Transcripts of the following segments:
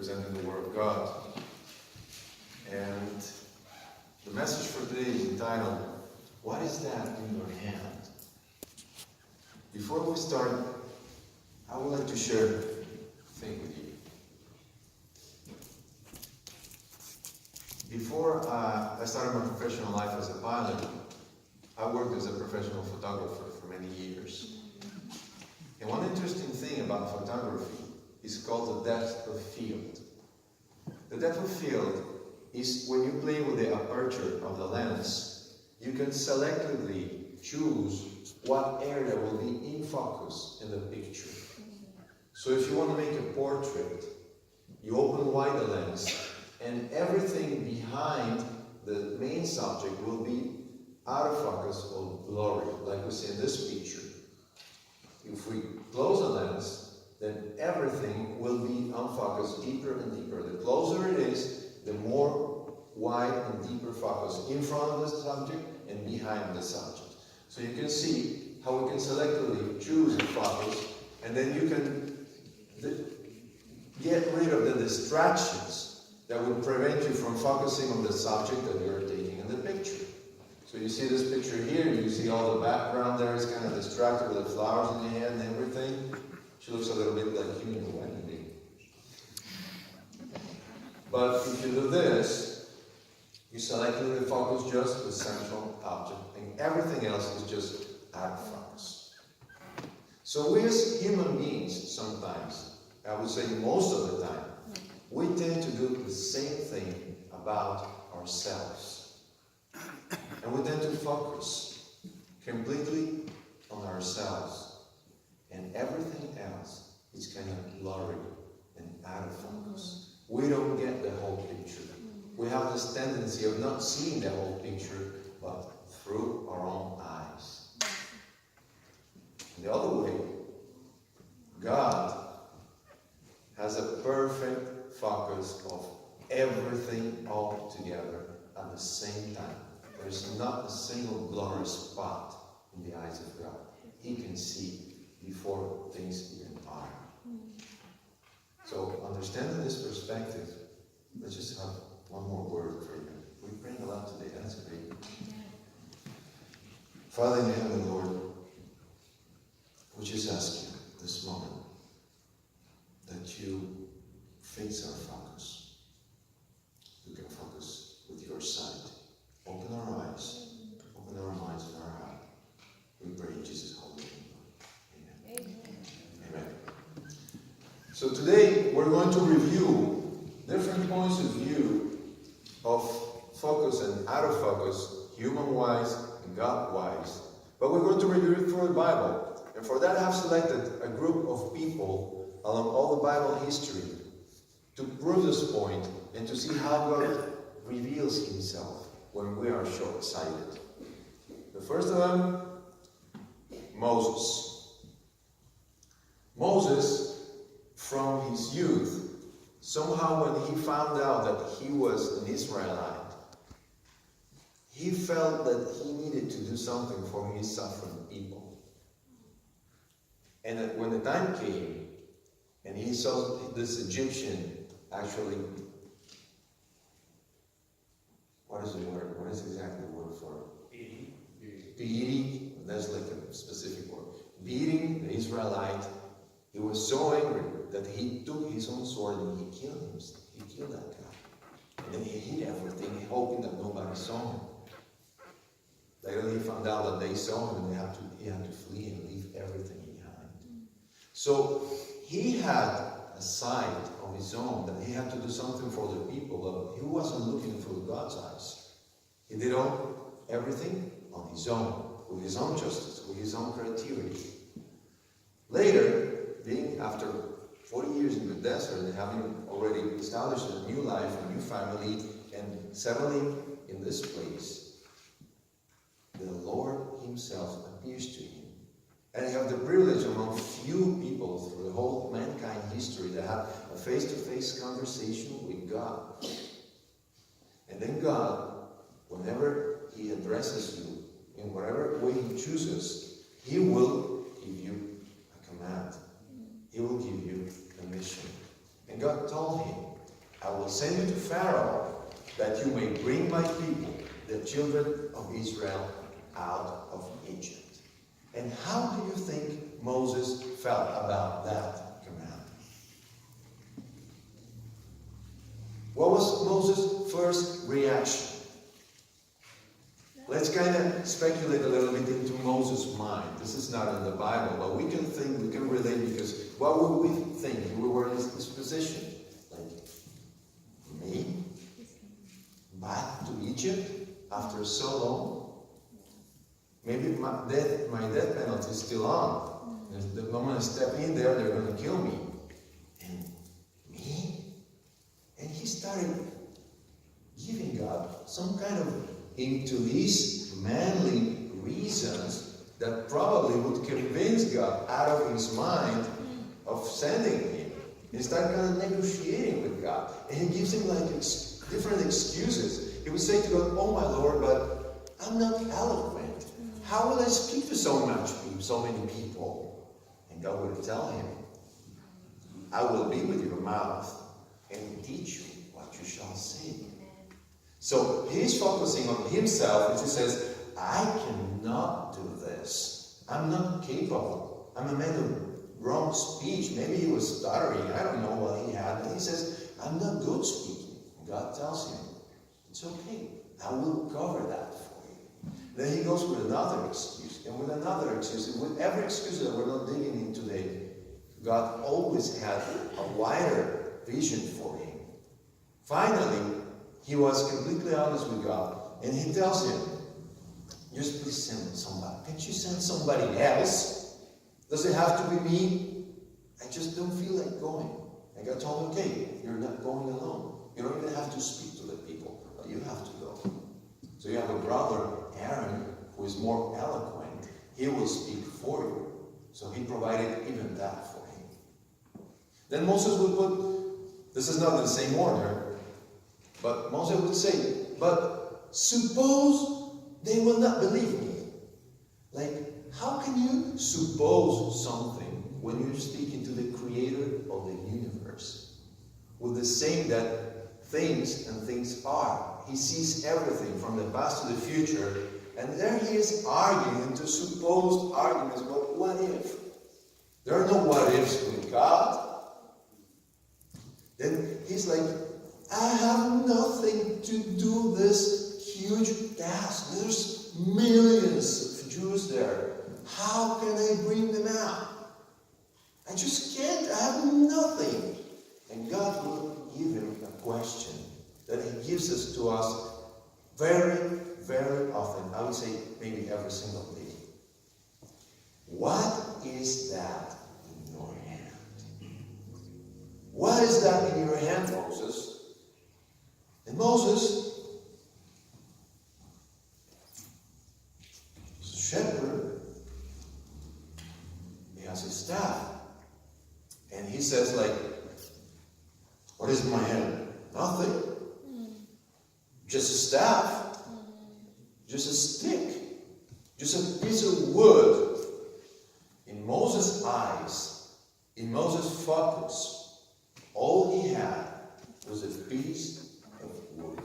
presenting the Word of God. And the message for today is entitled, "What is that in your hand?" Before we start, I would like to share a thing with you. Before I started my professional life as a pilot, I worked as a professional photographer for many years. And one interesting thing about photography is called the depth of field. The depth of field is when you play with the aperture of the lens, you can selectively choose what area will be in focus in the picture. So if you want to make a portrait, you open wide the lens, and everything behind the main subject will be out of focus or blurry, like we see in this picture. If we close the lens, then everything will be on focus deeper and deeper. The closer it is, the more wide and deeper focus in front of the subject and behind the subject. So you can see how we can selectively choose a focus, and then you can get rid of the distractions that would prevent you from focusing on the subject that you're taking in the picture. So you see this picture here, you see all the background there is kind of distracted with the flowers in the head and everything. She looks a little bit like you in the wedding day. But if you do this, you selectively focus just the central object, and everything else is just out of focus. So we as human beings, sometimes, I would say most of the time, we tend to do the same thing about ourselves. And we tend to focus completely on ourselves. And everything else is kind of blurry and out of focus. We don't get the whole picture. We have this tendency of not seeing the whole picture, but through our own eyes. And the other way, God has a perfect focus of everything all together at the same time. There's not a single blurry spot in the eyes of God. He can see before things even are. So, understanding this perspective, let's just have one more word for you. We're praying a lot today, that's great. Father in heaven, Lord, we just ask you this moment that you fix our focus. You can focus with your sight. Open our eyes, open our minds and our heart. We pray in Jesus' holy name. Amen. Amen. So today we're going to review different points of view of focus and out of focus, human-wise and God-wise. But we're going to review it through the Bible. And for that I have selected a group of people along all the Bible history to prove this point and to see how God reveals himself when we are short-sighted. The first of them, Moses. Moses, from his youth, somehow when he found out that he was an Israelite, he felt that he needed to do something for his suffering people. And that when the time came, and he saw this Egyptian actually, what is the word? What is exactly the word for it? Beating. That's like a specific word. Beating the Israelite. He was so angry that he took his own sword and he killed him. He killed that guy. And then he hid everything, hoping that nobody saw him. Later he found out that they saw him and he had to flee and leave everything behind. So he had a sight of his own that he had to do something for the people, but he wasn't looking through God's eyes. He did everything on his own, with his own justice, with his own criteria. Later, being after 40 years in the desert and having already established a new life, a new family, and settling in this place, the Lord himself appears to him. And I have the privilege among few people through the whole mankind history to have a face-to-face conversation with God. And then God, whenever he addresses you, in whatever way he chooses, he will give you a command. He will give you a mission. And God told him I will send you to Pharaoh, that you may bring my people, the children of Israel, out of Egypt. And how do you think Moses felt about that command? What was Moses' first reaction? Let's kind of speculate a little bit into Moses' mind. This is not in the Bible, but we can think, we can relate, because what would we think if we were in this position? Like, me? Back to Egypt after so long? Maybe my death penalty is still on. The moment I step in there, they're going to kill me. And me? And he started giving God some kind of into these manly reasons that probably would convince God out of his mind of sending him. He started kind of negotiating with God. And he gives him like different excuses. He would say to God, oh my Lord, but I'm not eloquent. How will I speak to so many people? And God would tell him, I will be with your mouth and teach you what you shall say. So he's focusing on himself, and he says, I cannot do this. I'm not capable. I'm a man of wrong speech. Maybe he was stuttering. I don't know what he had. And he says, I'm not good speaking. God tells him, it's okay. I will cover that for you. Then he goes with another excuse, and with another excuse. And with every excuse that we're not digging in today, God always had a wider vision for him. Finally, he was completely honest with God, and he tells him, just please send somebody. Can't you send somebody else? Does it have to be me? I just don't feel like going. And God told him, okay, you're not going alone. You don't even have to speak to the people, but you have to go. So you have a brother, Aaron, who is more eloquent. He will speak for you. So he provided even that for him. Then Moses would put, this is not in the same order, but Moses would say, but suppose they will not believe me. Like, how can you suppose something when you're speaking to the creator of the universe? With the saying that things and things are. He sees everything from the past to the future, and there he is arguing into supposed arguments about what if. There are no what ifs with God. Then he's like, I have nothing to do this huge task. There's millions of Jews there. How can I bring them out? I just can't. I have nothing. And God will give him a question that he gives us to us very, very often. I would say maybe every single day. What is that in your hand? What is that in your hand, Moses? And Moses is a shepherd. He has his staff. And he says, like, what is in my hand? Nothing. Just a staff. Just a stick. Just a piece of wood. In Moses' eyes, in Moses' focus, all he had was a piece of wood,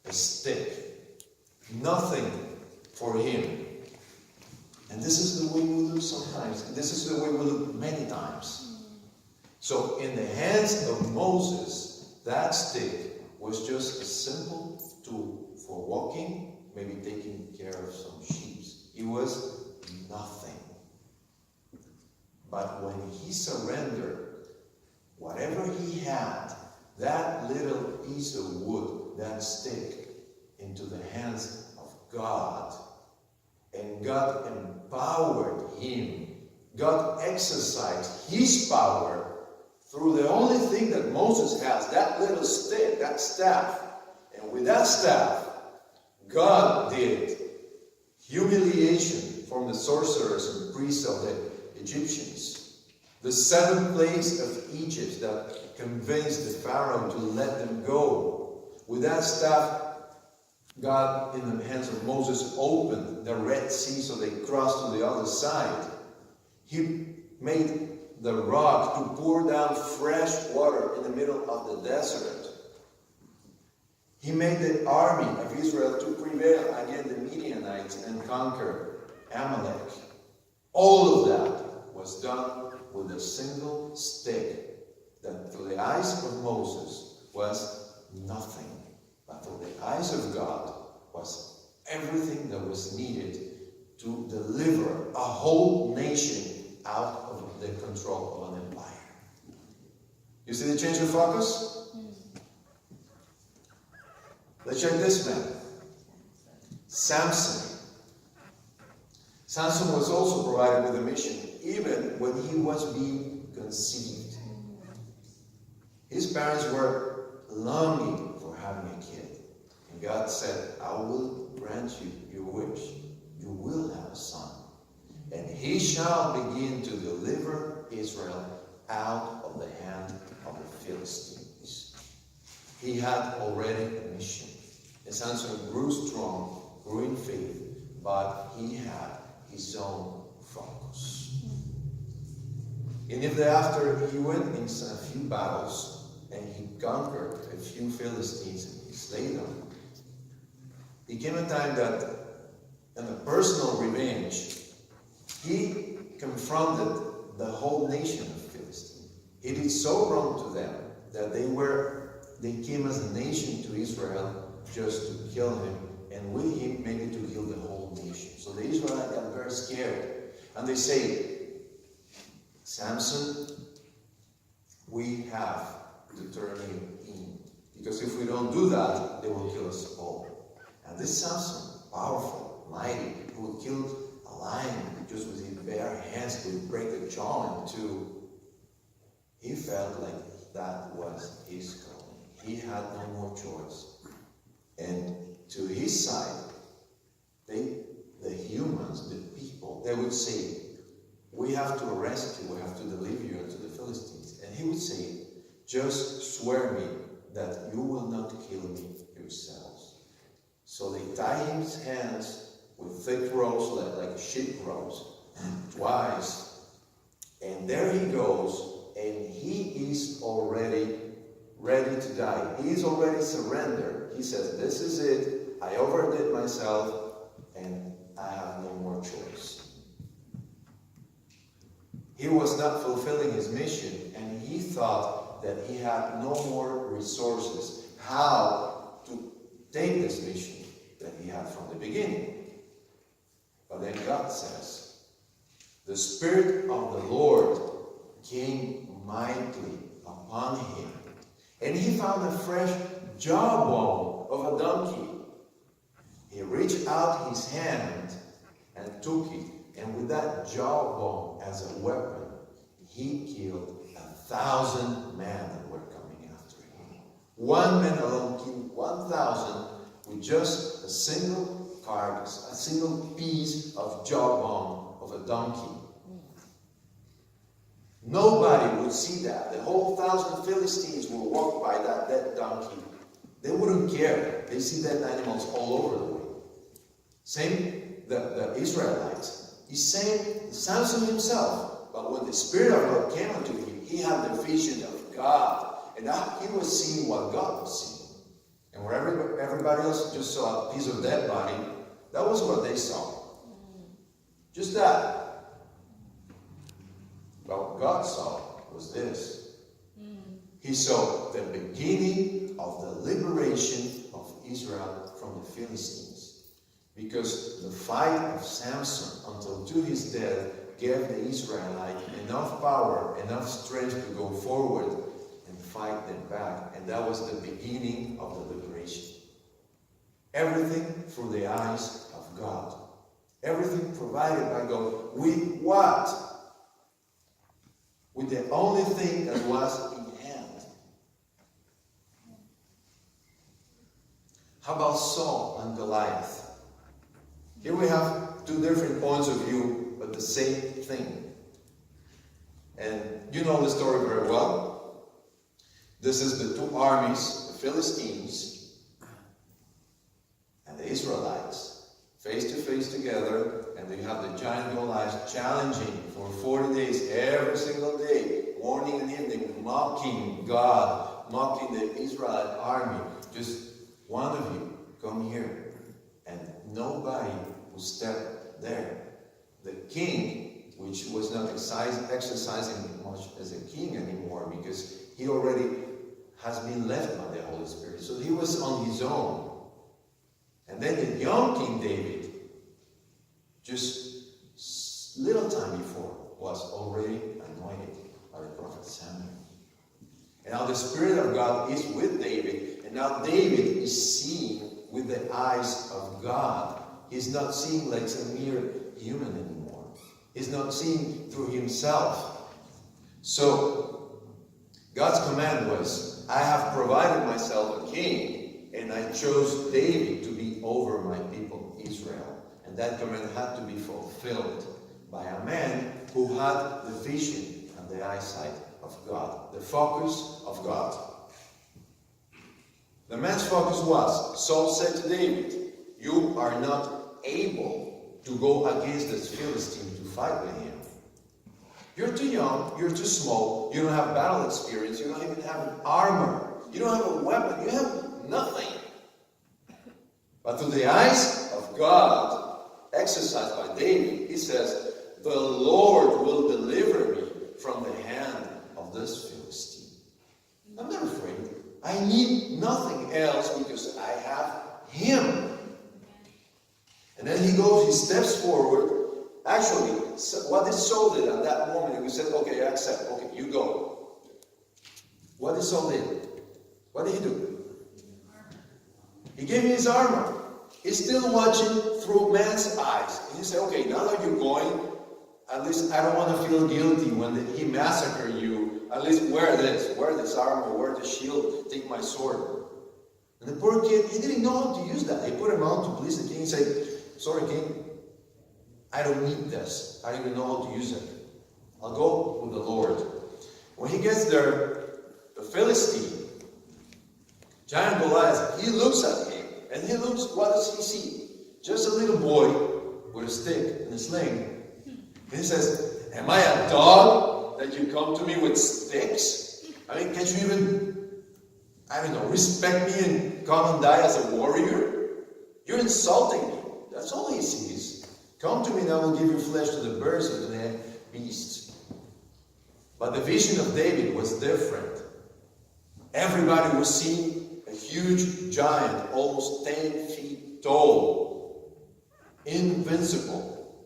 a stick, nothing for him. And this is the way we look sometimes, and this is the way we look many times. So in the hands of Moses, that stick was just a simple tool for walking, maybe taking care of some sheep. It was nothing. But when he surrendered whatever he had, that little piece of wood, that stick, into the hands of God, and God empowered him. God exercised his power through the only thing that Moses has, that little stick, that staff. And with that staff, God did humiliation from the sorcerers and priests of the Egyptians. The 7 plagues of Egypt that convinced the Pharaoh to let them go. With that staff, God, in the hands of Moses, opened the Red Sea so they crossed to the other side. He made the rock to pour down fresh water in the middle of the desert. He made the army of Israel to prevail against the Midianites and conquer Amalek. All of that was done with a single stick that to the eyes of Moses was nothing, but to the eyes of God was everything that was needed to deliver a whole nation out of the control of an empire. You see the change of focus? Let's check this man. Samson. Samson was also provided with a mission, even when he was being conceived. His parents were longing for having a kid. And God said, I will grant you your wish. You will have a son. And he shall begin to deliver Israel out of the hand of the Philistines. He had already a mission. And Samson grew strong, grew in faith, but he had his own focus. And if thereafter he went in a few battles and he conquered a few Philistines and he slayed them, it came a time that in a personal revenge, he confronted the whole nation of Philistines. He did so wrong to them that they came as a nation to Israel just to kill him, and with him maybe to kill the whole nation. So the Israelites got very scared. And they say, Samson, we have to turn him in. Because if we don't do that, they will kill us all. And this Samson, powerful, mighty, who killed a lion just with his bare hands, would break the jaw in two. He felt like that was his calling. He had no more choice. And to his side, the humans, the people, they would say, we have to arrest you, we have to deliver you to the Philistines. And he would say, just swear me that you will not kill me yourselves. So they tie his hands with thick ropes, like sheep ropes, twice. And there he goes, and he is already ready to die. He is already surrendered. He says, this is it. I overdid myself, and I have no more choice. He was not fulfilling his mission, and he thought that he had no more resources how to take this mission that he had from the beginning. But then God says, the Spirit of the Lord came mightily upon him, and he found a fresh jawbone of a donkey. He reached out his hand and took it, and with that jawbone as a weapon, he killed 1,000 men that were coming after him. One man alone killed 1,000 with just a single carcass, a single piece of jawbone of a donkey. Nobody would see that. The whole 1,000 Philistines will walk by that dead donkey. They wouldn't care. They see dead animals all over the way. Same the Israelites. He's saying Samson himself. But when the Spirit of God came unto him, he had the vision of God. And now he was seeing what God was seeing. And where everybody else just saw a piece of dead body, that was what they saw. Just that. But what God saw was this. He saw the beginning of the liberation of Israel from the Philistines. Because the fight of Samson until to his death gave the Israelites enough power, enough strength to go forward and fight them back. And that was the beginning of the liberation. Everything through the eyes of God. Everything provided by God. With what? With the only thing that was in hand. How about Saul and Goliath? Here we have two different points of view, but the same thing. And you know the story very well. This is the two armies, the Philistines and the Israelites, face to face together. And you have the giant Goliath challenging for 40 days, every single day, morning and evening, mocking God, mocking the Israelite army, just one of you come here, and nobody will step there. The king, which was not exercising much as a king anymore, because he already has been left by the Holy Spirit. So he was on his own. And then the young King David, just little time before, was already anointed by the prophet Samuel. And now the Spirit of God is with David, and now David is seeing with the eyes of God. He's not seeing like some mere human anymore. He's not seeing through himself. So God's command was, I have provided myself a king, and I chose David to be over my people Israel. And that command had to be fulfilled by a man who had the vision and the eyesight of God, the focus of God. The man's focus was, Saul said to David, you are not able to go against this Philistine to fight with him. You're too young, you're too small, you don't have battle experience, you don't even have an armor, you don't have a weapon, you have nothing. But through the eyes of God, exercised by David, he says, the Lord will deliver me from the hand of this Philistine. I'm not afraid. I need nothing else because I have him. And then he steps forward. Actually, what did Saul did at that moment? He said, okay, I accept. Okay, you go. What did Saul do? What did he do? He gave me his armor. He's still watching through man's eyes. And he said, okay, now that you're going, at least I don't want to feel guilty when he massacred you. At least wear this armor, wear the shield, take my sword. And the poor kid, he didn't know how to use that. He put him on to please the king. He said, sorry, king, I don't need this. I don't even know how to use it. I'll go with the Lord. When he gets there, the Philistine, giant Goliath, he looks at him. And he looks, what does he see? Just a little boy with a stick and a sling. And he says, am I a dog that you come to me with sticks? I mean, can't you even, I don't know, respect me and come and die as a warrior? You're insulting me. That's all he sees. Come to me and I will give you flesh to the birds and to the beasts. But the vision of David was different. Everybody was seeing a huge giant, almost 10 feet tall, invincible.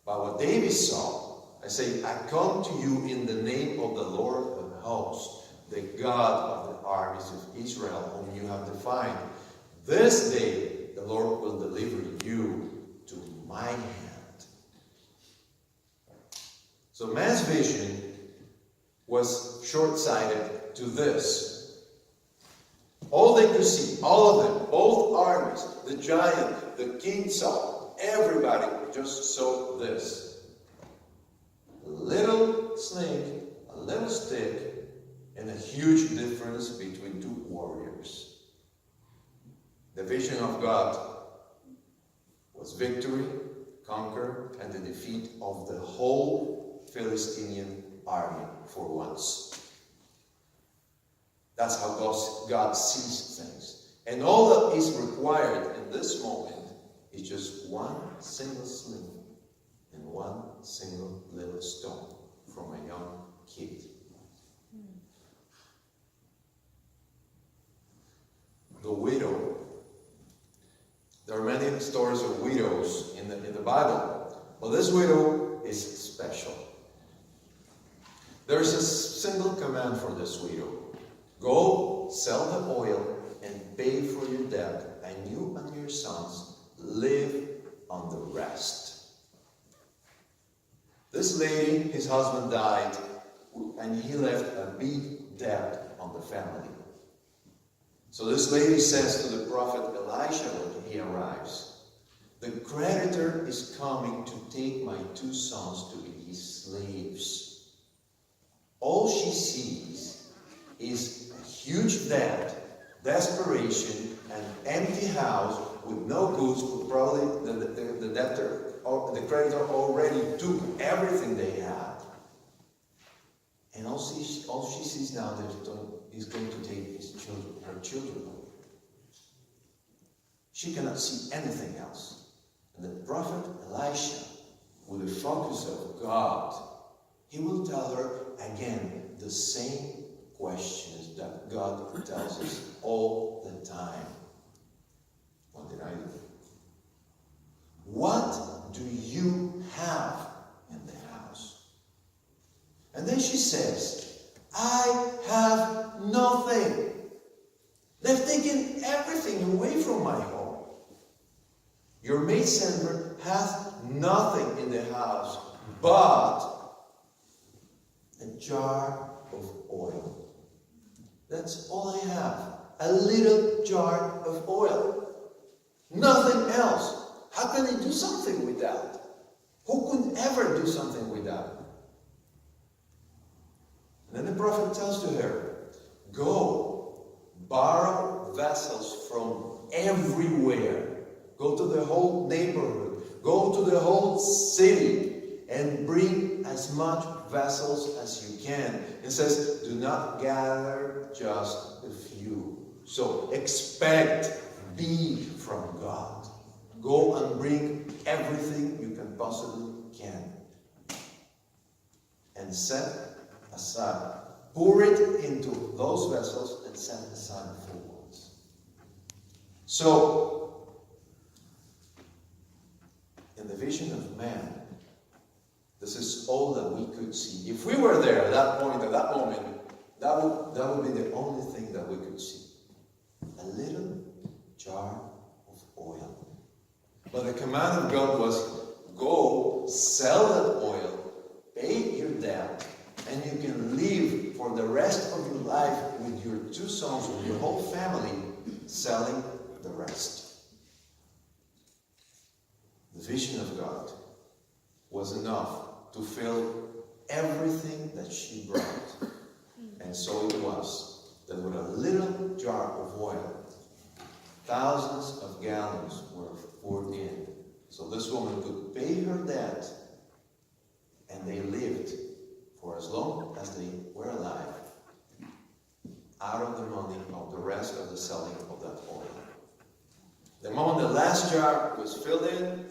But what David saw, I say, I come to you in the name of the Lord of hosts, the God of the armies of Israel, whom you have defined. This day the Lord will deliver you to my hand. So man's vision was short-sighted to this. All they could see, all of them, both armies, the giant, the king Saul, everybody just saw this. A little sling, a little stick, and a huge difference between two warriors. The vision of God was victory, conquer, and the defeat of the whole Philistine army for once. That's how God sees things. And all that is required in this moment is just one single sling and one single little stone from a young kid. The widow. There are many stories of widows in the Bible, but this widow is special. There is a single command for this widow. Go, sell the oil, and pay for your debt, and you and your sons live on the rest. This lady, his husband died, and he left a big debt on the family. So this lady says to the prophet Elisha when he arrives, the creditor is coming to take my 2 sons to be his slaves. All she sees is a huge debt, desperation, an empty house with no goods. Probably the debtor or the creditor already took everything they had. And all she sees now is going to take her children. She cannot see anything else. And the prophet Elisha, with the focus of God, he will tell her again the same questions that God tells us all the time. What did I do? What do you have in the house? And then she says, I have nothing. They've taken everything away from my home. Your maidservant hath nothing in the house but a jar of oil. That's all I have. A little jar of oil. Nothing else. How can I do something with that? Who could ever do something with that? And then the prophet tells to her, go, borrow vessels from everywhere. Go to the whole neighborhood. Go to the whole city and bring as much vessels as you can. It says, do not gather just a few. So expect, be from God. Go and bring everything you can possibly can. And set aside. Pour it into those vessels and set aside full ones. So, in the vision of man, this is all that we could see. If we were there at that point, at that moment, that would be the only thing that we could see. A little jar of oil. But the command of God was, go, sell that oil, pay your debt, and you can live for the rest of your life with your 2 sons, with your whole family, selling the rest. The vision of God was enough to fill everything that she brought. And so it was that with a little jar of oil, thousands of gallons were poured in. So this woman could pay her debt, and they lived for as long as they were alive, out of the money of the rest of the selling of that oil. The moment the last jar was filled in,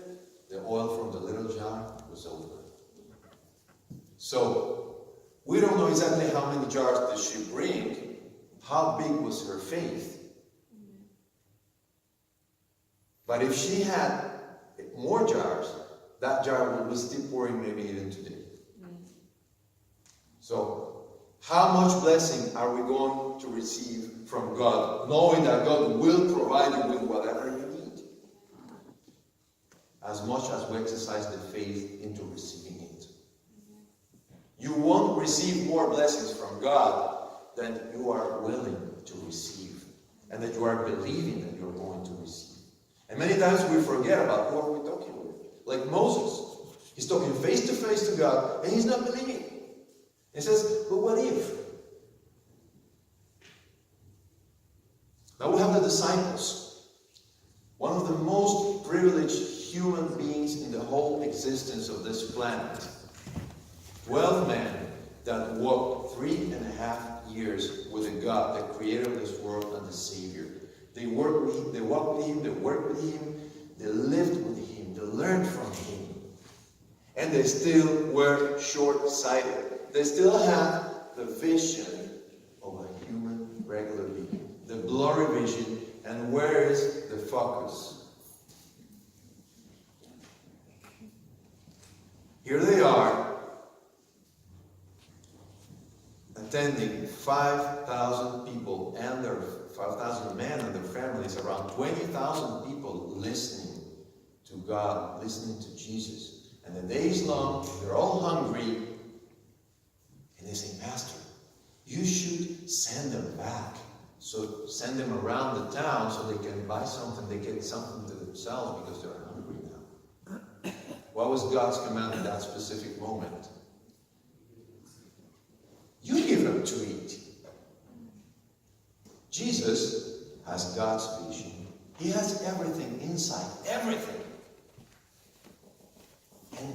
the oil from the little jar was over. So, we don't know exactly how many jars did she bring, how big was her faith. But if she had more jars, that jar would still pouring maybe even today. So, how much blessing are we going to receive from God, knowing that God will provide you with whatever you need? As much as we exercise the faith into receiving it. You won't receive more blessings from God than you are willing to receive, and that you are believing that you're going to receive. And many times we forget about who are we talking with. Like Moses. He's talking face to face to God, and he's not believing. He says, but what if? Now we have the disciples. One of the most privileged human beings in the whole existence of this planet. 12 men that walked 3.5 years with the God, the creator of this world and the Savior. They worked with him, they walked with him, they worked with him, they lived with him, they learned from him. And they still were short-sighted. They still had the vision of a human, regular being. The blurry vision. And where is the focus? Here they are, attending 5,000 people and their 5,000 men and their families, around 20,000 people listening to God, listening to Jesus. And the days long, they're all hungry. And they say, Pastor, you should send them back. So send them around the town so they can buy something, they get something to themselves because they're hungry now. What was God's command in that specific moment? You give them to eat. Jesus has God's vision. He has everything inside, everything. And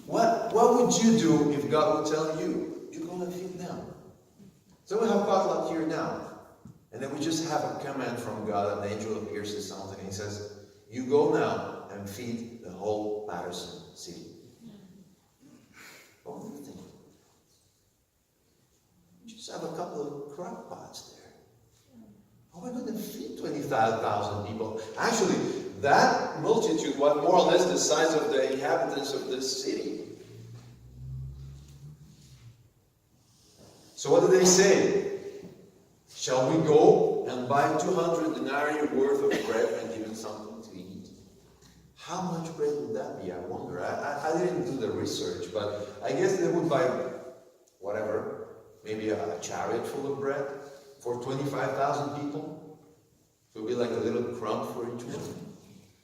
what would you do if God would tell you, you're going to feed them? So we have potluck here now. And then we just have a command from God, an angel appears to something, and he says, you go now and feed the whole Patterson city. What do you think? You just have a couple of crock pots there. How are we going to feed 25,000 people? Actually, that multitude was more or less the size of the inhabitants of this city. So what do they say? Shall we go and buy 200 denarii worth of bread and give them something to eat? How much bread would that be, I wonder? I didn't do the research, but I guess they would buy whatever, maybe a chariot full of bread for 25,000 people. So it would be like a little crumb for each one.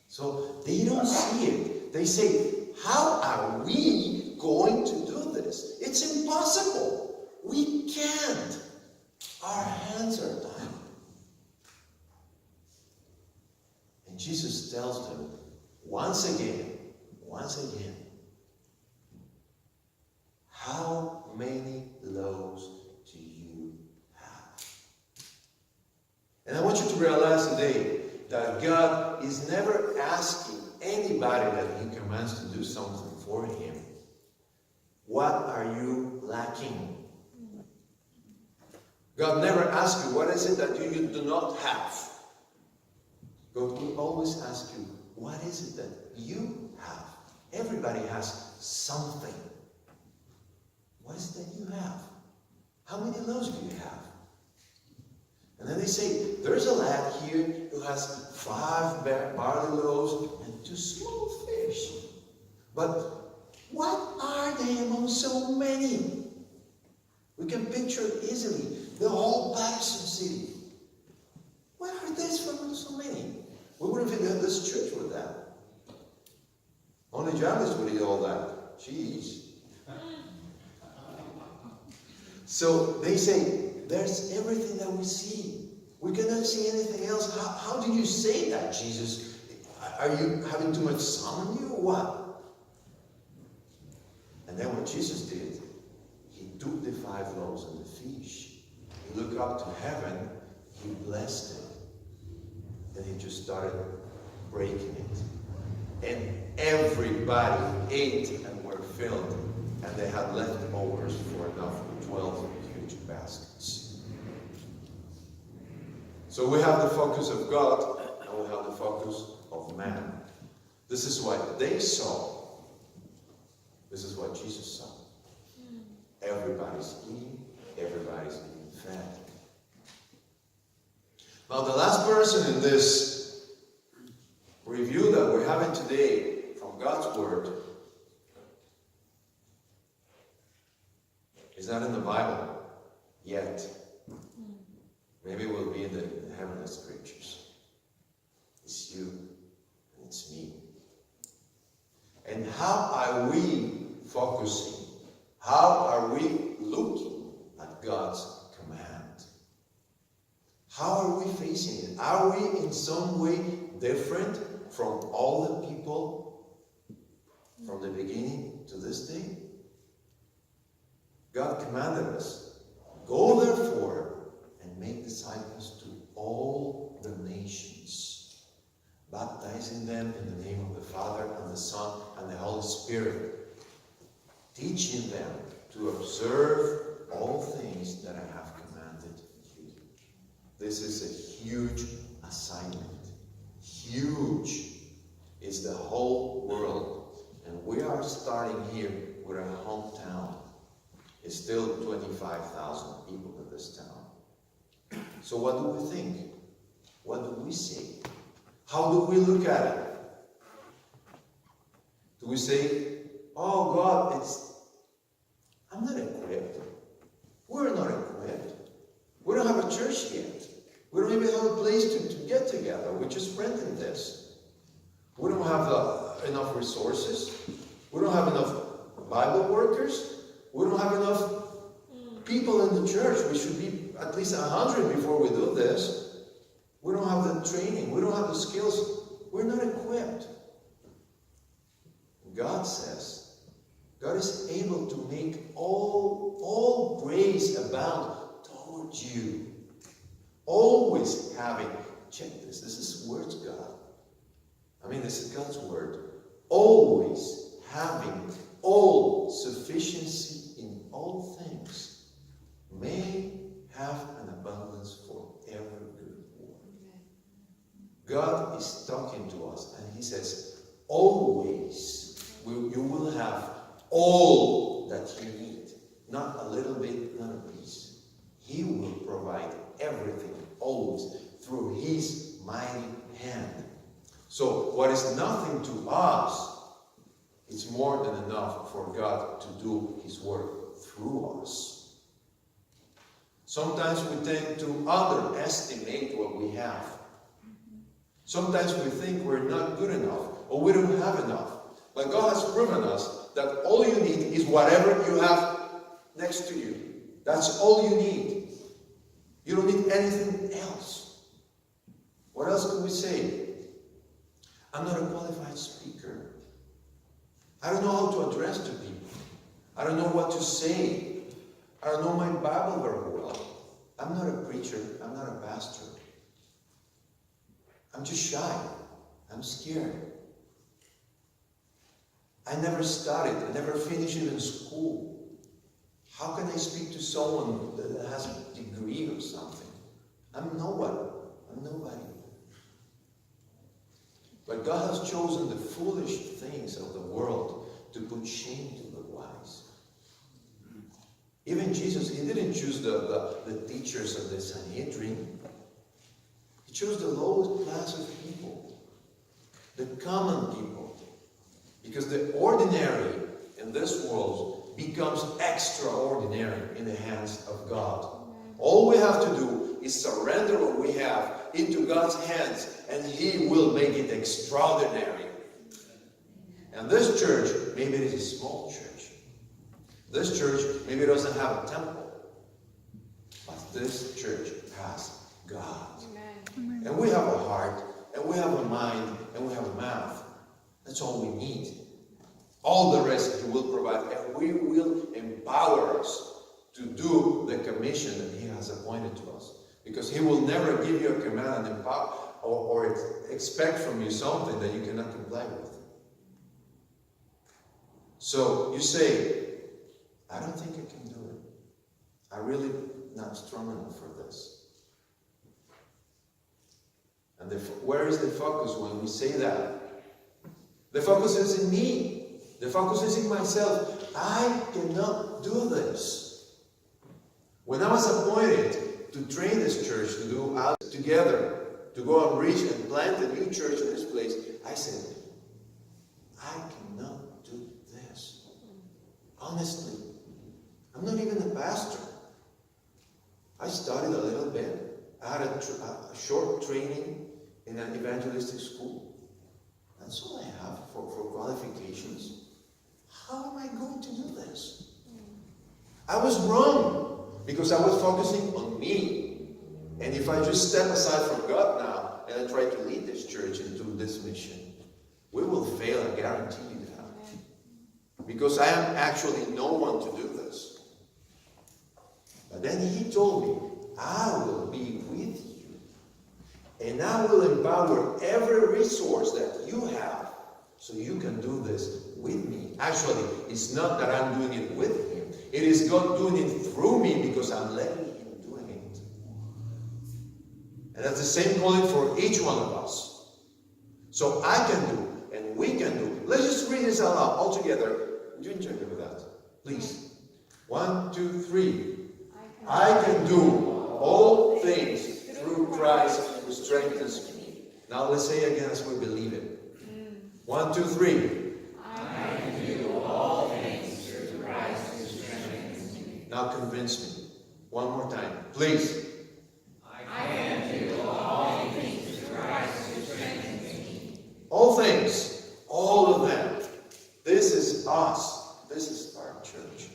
So they don't see it. They say, how are we going to do this? It's impossible. We can't. Our hands are tied. And Jesus tells them, once again, how many loaves do you have? And I want you to realize today that God is never asking anybody that He commands to do something for Him. What are you lacking? God never asks you, what is it that you do not have? God will always ask you, what is it that you have? Everybody has something. What is it that you have? How many loaves do you have? And then they say, there's a lad here who has 5 barley loaves and 2 small fish. But what are they among so many? We can picture it easily. The whole Patterson city. What are these for so many? We wouldn't even have this church with that. Only Jarvis would eat all that. Jeez. So they say, there's everything that we see. We cannot see anything else. How do you say that, Jesus? Are you having too much sun on you or what? And then what Jesus did, He took the 5 loaves and the fish. He looked up to heaven, He blessed it. Then He just started breaking it. And everybody ate and were filled. And they had leftovers for enough for 12 huge baskets. So we have the focus of God, and we have the focus of man. This is what they saw. This is what Jesus saw. Everybody's eating, everybody's being fed. Now the last person in this review that we're having today from God's Word is not in the Bible yet. Maybe it will be in the heavenly scriptures. It's you and it's me. And how are we focusing? How are we looking at God's command? How are we facing it? Are we in some way different from all the people from the beginning to this day? God commanded us, go therefore and make disciples to all the nations, baptizing them in the name of the Father and the Son and the Holy Spirit, teaching them to observe all things that I have commanded you. This is a huge assignment. Huge is the whole world. And we are starting here with our hometown. It's still 25,000 people in this town. So what do we think? What do we say? How do we look at it? Do we say, oh God, I'm not equipped. We're not equipped. We don't have a church yet. We don't even have a place to get together. We're just renting this. We don't have enough resources. We don't have enough Bible workers. We don't have enough people in the church. We should be at least 100 before we do this. We don't have the training. We don't have the skills. We're not equipped. God says, God is able to make all grace abound towards you. All always having, check this, this is words God. I mean, this is God's word. Always having all sufficiency in all things, may have an abundance for every good work. God is talking to us, and He says, always you will have all that you need. Not a little bit, not a piece. He will provide everything, always, through His mighty hand. So, what is nothing to us, it's more than enough for God to do His work through us. Sometimes we tend to underestimate what we have. Sometimes we think we're not good enough, or we don't have enough. But God has proven us that all you need is whatever you have next to you. That's all you need. You don't need anything else. What else could we say? I'm not a qualified speaker. I don't know how to address to people. I don't know what to say. I don't know my Bible very well. I'm not a preacher. I'm not a pastor. I'm just shy. I'm scared. I never studied. I never finished even school. How can I speak to someone that has a degree or something? I'm nobody. I'm nobody. But God has chosen the foolish things of the world to put shame to the wise. Even Jesus, He didn't choose the teachers of the Sanhedrin. He chose the lowest class of people, the common people. Because the ordinary in this world becomes extraordinary in the hands of God. All we have to do is surrender what we have into God's hands, and He will make it extraordinary. And this church, maybe it is a small church. This church, maybe it doesn't have a temple. But this church has God. Amen. And we have a heart, and we have a mind, and we have a mouth. That's all we need. All the rest He will provide, and we will empower us to do the commission that He has appointed to us. Because He will never give you a command and empower or expect from you something that you cannot comply with. So you say, I don't think I can do it. I'm really not strong enough for this. And where is the focus when we say that? The focus is in me. The focus is in myself. I cannot do this. When I was appointed to train this church to do out together, to go and reach and plant a new church in this place, I said, I cannot do this. Honestly, I'm not even a pastor. I studied a little bit. I had a short training in an evangelistic school. That's all I have for qualifications. How am I going to do this? I was wrong because I was focusing on me. And if I just step aside from God now and I try to lead this church into this mission, we will fail, I guarantee you that. Because I am actually no one to do this. But then He told me, I will be with you. And I will empower every resource that you have so you can do this with me. Actually, it's not that I'm doing it with Him. It is God doing it through me because I'm letting Him doing it. And that's the same calling for each one of us. So I can do, and we can do. Let's just read this out loud all together. Do you enjoy me with that? Please. 1, 2, 3. I can do all things through Christ who strengthens me. Now let's say again as we believe it. 1, 2, 3. I can do all things through Christ who strengthens me. Now convince me. One more time, please. I can do all things through Christ who strengthens me. All things, all of them. This is us. This is our church.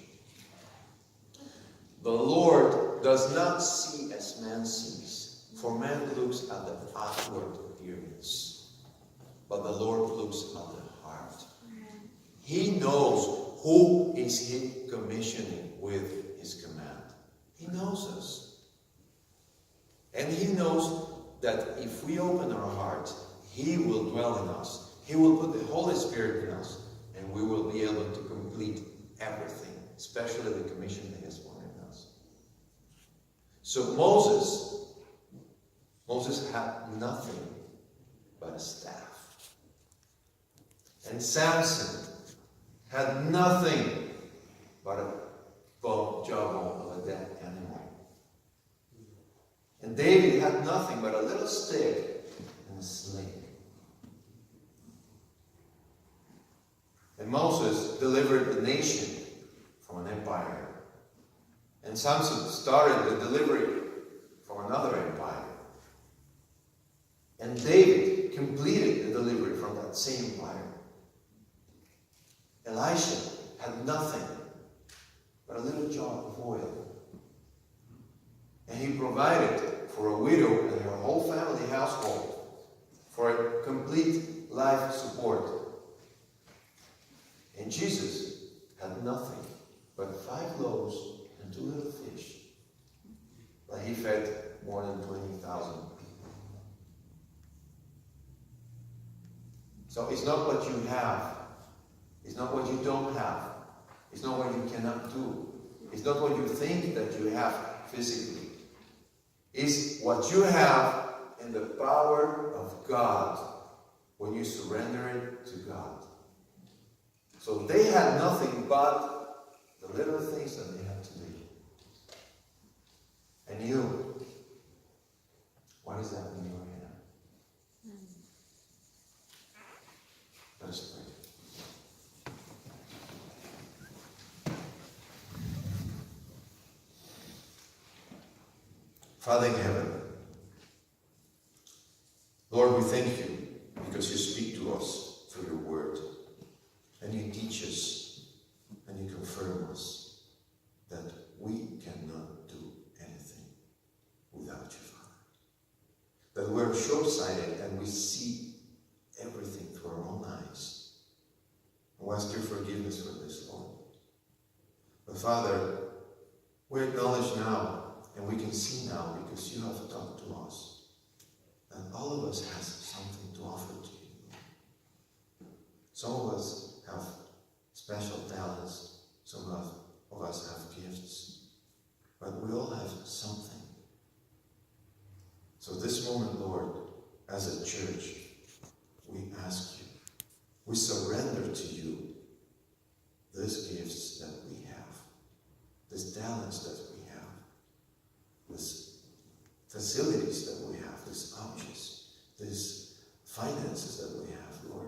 The Lord does not see as man sees, for man looks at the outward appearance. But the Lord looks at the heart. He knows who is He commissioning with His command. He knows us. And He knows that if we open our hearts, He will dwell in us. He will put the Holy Spirit in us, and we will be able to complete everything, especially the commission He has put in us. So Moses had nothing but a staff. And Samson had nothing but a jawbone of a dead animal. And David had nothing but a little stick and a sling. And Moses delivered the nation from an empire. And Samson started the delivery from another empire. And David completed the delivery from that same empire. Elisha had nothing but a little jar of oil. And he provided for a widow and her whole family household for a complete life support. And Jesus had nothing but 5 loaves and 2 little fish. But he fed more than 20,000 people. So it's not what you have. It's not what you don't have. It's not what you cannot do. It's not what you think that you have physically. It's what you have in the power of God when you surrender it to God. So they had nothing but the little things that they had to do. And you, what is that in your hand? Let us pray. Father in heaven, Lord, we thank you because you speak to us through your word. And you teach us and you confirm us that we cannot do anything without you, Father. That we're short-sighted and we see everything through our own eyes. We ask your forgiveness for this, Lord. But Father, we acknowledge now and we can see now because you have talked to us that all of us has something to offer to you. Some of us have special talents, some of us have gifts, but we all have something. So this moment, Lord, as a church, we ask you, we surrender to you these gifts that we have, these talents that we have, these facilities that we have, these objects, these finances that we have, Lord.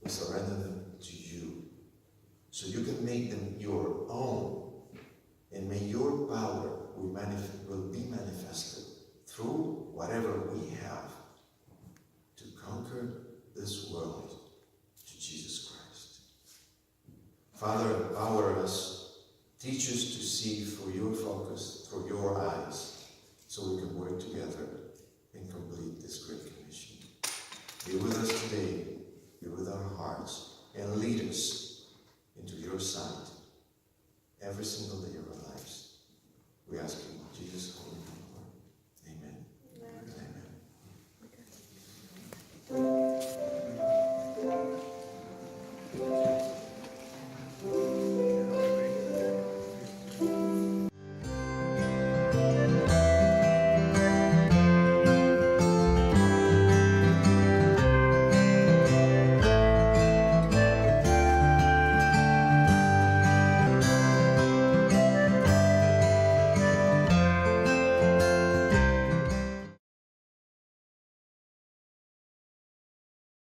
We surrender them to you so you can make them your own, and may your power will be manifested through whatever we have to conquer this world to Jesus Christ. Father, empower us, teach us to see through your focus, through your eyes, so we can work together and complete this great commission. Be with us today. Be with our hearts and lead us into your sight every single day of our lives. We ask you in Jesus' name.